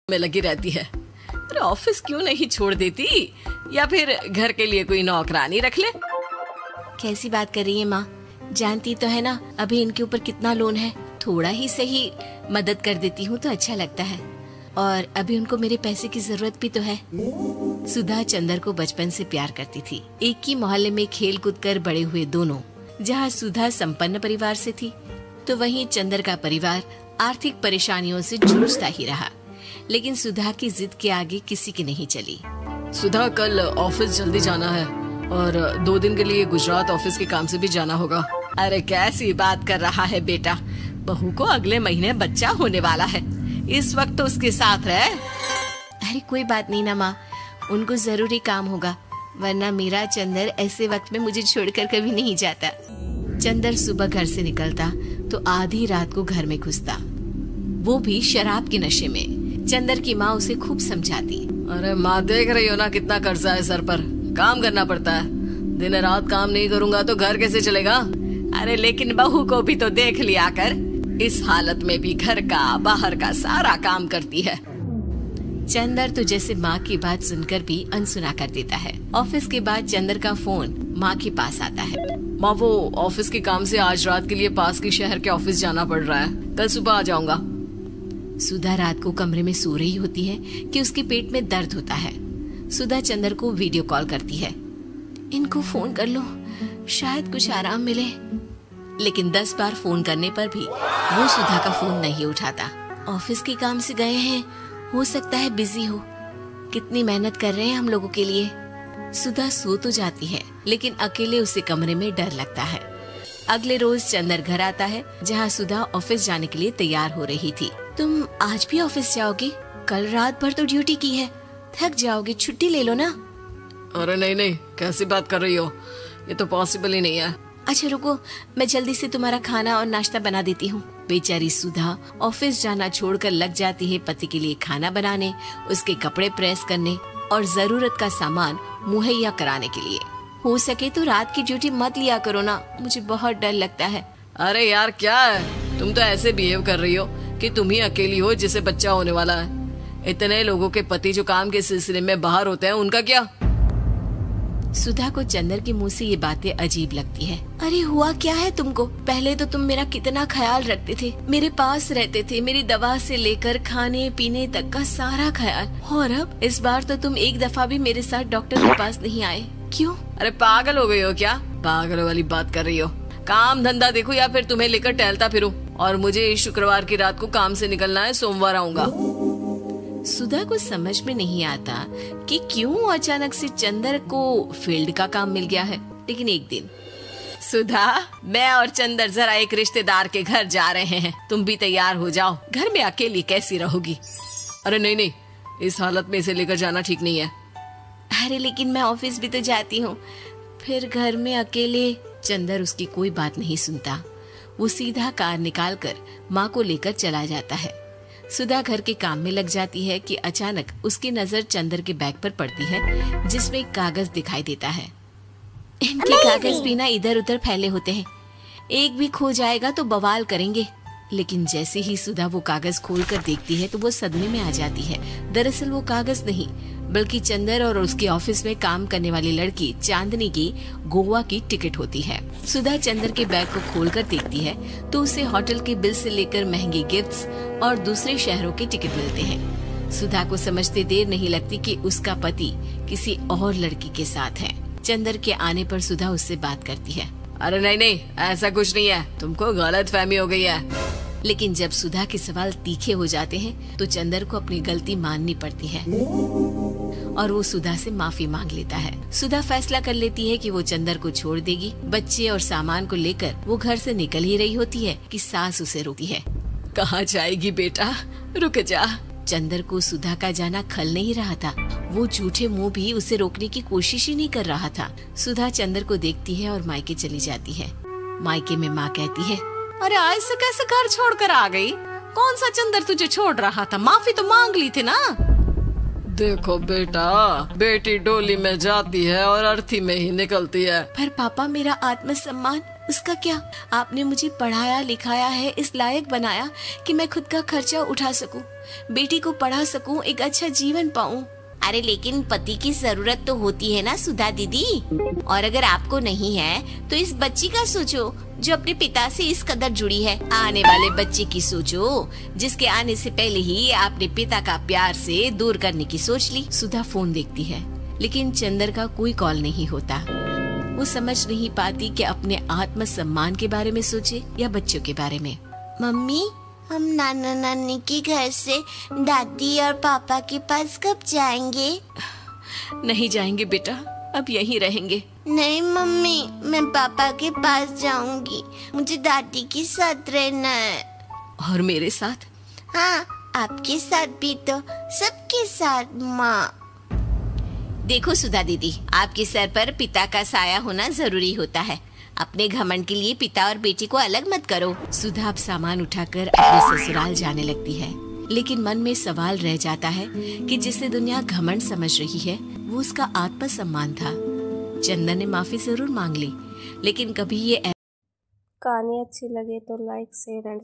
में लगी रहती है। अरे ऑफिस क्यों नहीं छोड़ देती, या फिर घर के लिए कोई नौकरानी रख ले। कैसी बात कर रही है माँ, जानती तो है ना अभी इनके ऊपर कितना लोन है। थोड़ा ही सही मदद कर देती हूँ तो अच्छा लगता है, और अभी उनको मेरे पैसे की जरूरत भी तो है। सुधा चंदर को बचपन से प्यार करती थी। एक ही मोहल्ले में खेल कूद कर बड़े हुए दोनों। जहाँ सुधा संपन्न परिवार से थी तो वहीं चंदर का परिवार आर्थिक परेशानियों से जूझता ही रहा। लेकिन सुधा की जिद के आगे किसी की नहीं चली। सुधा, कल ऑफिस जल्दी जाना है और 2 दिन के लिए गुजरात ऑफिस के काम से भी जाना होगा। अरे कैसी बात कर रहा है बेटा, बहू को अगले महीने बच्चा होने वाला है, इस वक्त तो उसके साथ रहे। अरे कोई बात नहीं ना माँ, उनको जरूरी काम होगा, वरना मेरा चंदर ऐसे वक्त में मुझे छोड़कर कभी नहीं जाता। चंदर सुबह घर से निकलता तो आधी रात को घर में घुसता, वो भी शराब के नशे में। चंदर की माँ उसे खूब समझाती। अरे माँ, देख रही हो ना कितना कर्जा है सर पर, काम करना पड़ता है। दिन रात काम नहीं करूँगा तो घर कैसे चलेगा। अरे लेकिन बहू को भी तो देख लिया कर, इस हालत में भी घर का बाहर का सारा काम करती है। चंदर तो जैसे माँ की बात सुनकर भी अनसुना कर देता है। ऑफिस के बाद चंदर का फोन माँ के पास आता है। माँ, वो ऑफिस के काम से आज रात के लिए पास के शहर के ऑफिस जाना पड़ रहा है, कल सुबह आ जाऊंगा। सुधा रात को कमरे में सो रही होती है कि उसके पेट में दर्द होता है। सुधा चंदर को वीडियो कॉल करती है। इनको फोन कर लो, शायद कुछ आराम मिले। लेकिन 10 बार फोन करने पर भी वो सुधा का फोन नहीं उठाता। ऑफिस के काम से गए हैं, हो सकता है बिजी हो। कितनी मेहनत कर रहे हैं हम लोगों के लिए। सुधा सो तो जाती है, लेकिन अकेले उसे कमरे में डर लगता है। अगले रोज चंदर घर आता है, जहाँ सुधा ऑफिस जाने के लिए तैयार हो रही थी। तुम आज भी ऑफिस जाओगी? कल रात भर तो ड्यूटी की है, थक जाओगे, छुट्टी ले लो ना। अरे नहीं नहीं, कैसी बात कर रही हो, ये तो पॉसिबल ही नहीं है। अच्छा रुको, मैं जल्दी से तुम्हारा खाना और नाश्ता बना देती हूँ। बेचारी सुधा ऑफिस जाना छोड़कर लग जाती है पति के लिए खाना बनाने, उसके कपड़े प्रेस करने और जरूरत का सामान मुहैया कराने के लिए। हो सके तो रात की ड्यूटी मत लिया करो ना, मुझे बहुत डर लगता है। अरे यार क्या है, तुम तो ऐसे बिहेव कर रही हो कि तुम ही अकेली हो जिसे बच्चा होने वाला है। इतने लोगों के पति जो काम के सिलसिले में बाहर होते हैं, उनका क्या? सुधा को चंदर के मुंह से ये बातें अजीब लगती है। अरे हुआ क्या है तुमको? पहले तो तुम मेरा कितना ख्याल रखते थे, मेरे पास रहते थे, मेरी दवा से लेकर खाने पीने तक का सारा ख्याल। और अब इस बार तो तुम एक दफा भी मेरे साथ डॉक्टर के पास नहीं आए, क्यों? अरे पागल हो गई हो क्या? पागल वाली बात कर रही हो। काम धंधा देखो या फिर तुम्हें लेकर टहलता फिरूं। और मुझे शुक्रवार की रात को काम से निकलना है, सोमवार आऊंगा। सुधा को समझ में नहीं आता कि क्यों अचानक से चंदर को फील्ड का काम मिल गया है। लेकिन एक दिन, सुधा, मैं और चंदर जरा एक रिश्तेदार के घर जा रहे हैं, तुम भी तैयार हो जाओ, घर में अकेली कैसी रहोगी। अरे नहीं नहीं, इस हालत में इसे लेकर जाना ठीक नहीं है। अरे लेकिन मैं ऑफिस भी तो जाती हूँ, फिर घर में अकेले। चंदर उसकी कोई बात नहीं सुनता। वो सीधा कार निकालकर माँ को लेकर चला जाता है। सुधा घर के काम में लग जाती है कि अचानक उसकी नजर चंदर के बैग पर पड़ती है, जिसमें एक कागज दिखाई देता है। इनके कागज भी ना इधर उधर फैले होते हैं, एक भी खो जाएगा तो बवाल करेंगे। लेकिन जैसे ही सुधा वो कागज खोलकर देखती है तो वो सदमे में आ जाती है। दरअसल वो कागज नहीं, बल्कि चंदर और उसके ऑफिस में काम करने वाली लड़की चांदनी की गोवा की टिकट होती है। सुधा चंदर के बैग को खोलकर देखती है तो उसे होटल के बिल से लेकर महंगे गिफ्ट्स और दूसरे शहरों के टिकट मिलते हैं। सुधा को समझते देर नहीं लगती कि उसका पति किसी और लड़की के साथ है। चंदर के आने पर सुधा उससे बात करती है। अरे नहीं नहीं, ऐसा कुछ नहीं है, तुमको गलत फहमी हो गई है। लेकिन जब सुधा के सवाल तीखे हो जाते हैं तो चंदर को अपनी गलती माननी पड़ती है और वो सुधा से माफी मांग लेता है। सुधा फैसला कर लेती है कि वो चंदर को छोड़ देगी। बच्चे और सामान को लेकर वो घर से निकल ही रही होती है कि सास उसे रोकती है। कहाँ जाएगी बेटा, रुक जा। चंदर को सुधा का जाना खल नहीं रहा था। वो झूठे मुंह भी उसे रोकने की कोशिश ही नहीं कर रहा था। सुधा चंदर को देखती है और मायके चली जाती है। मायके में माँ कहती है, अरे आज से कैसे घर छोड़कर आ गई? कौन सा चंदर तुझे छोड़ रहा था? माफी तो मांग ली थी ना। देखो बेटा, बेटी डोली में जाती है और अर्थी में ही निकलती है। पर पापा, मेरा आत्मसम्मान। उसका क्या? आपने मुझे पढ़ाया लिखाया है, इस लायक बनाया कि मैं खुद का खर्चा उठा सकूं, बेटी को पढ़ा सकूं, एक अच्छा जीवन पाऊं। अरे लेकिन पति की जरूरत तो होती है ना सुधा दीदी, और अगर आपको नहीं है तो इस बच्ची का सोचो जो अपने पिता से इस कदर जुड़ी है। आने वाले बच्चे की सोचो जिसके आने से पहले ही आपने पिता का प्यार से दूर करने की सोच ली। सुधा फोन देखती है लेकिन चंदर का कोई कॉल नहीं होता। वो समझ नहीं पाती कि अपने आत्म सम्मान के बारे में सोचे या बच्चों के बारे में। मम्मी, हम नाना नानी के घर से दादी और पापा के पास कब जाएंगे? नहीं जाएंगे बेटा, अब यहीं रहेंगे। नहीं मम्मी, मैं पापा के पास जाऊंगी, मुझे दादी के साथ रहना है। और मेरे साथ? हाँ, आपके साथ भी तो, सबके साथ माँ। देखो सुधा दीदी, आपके सर पर पिता का साया होना जरूरी होता है। अपने घमंड के लिए पिता और बेटी को अलग मत करो। सुधा अब सामान उठाकर अपने ससुराल जाने लगती है, लेकिन मन में सवाल रह जाता है कि जिसे दुनिया घमंड समझ रही है वो उसका आत्मसम्मान था। चंदन ने माफी जरूर मांग ली, लेकिन कभी ये कहानी अच्छी लगे तो लाइक शेयर एंड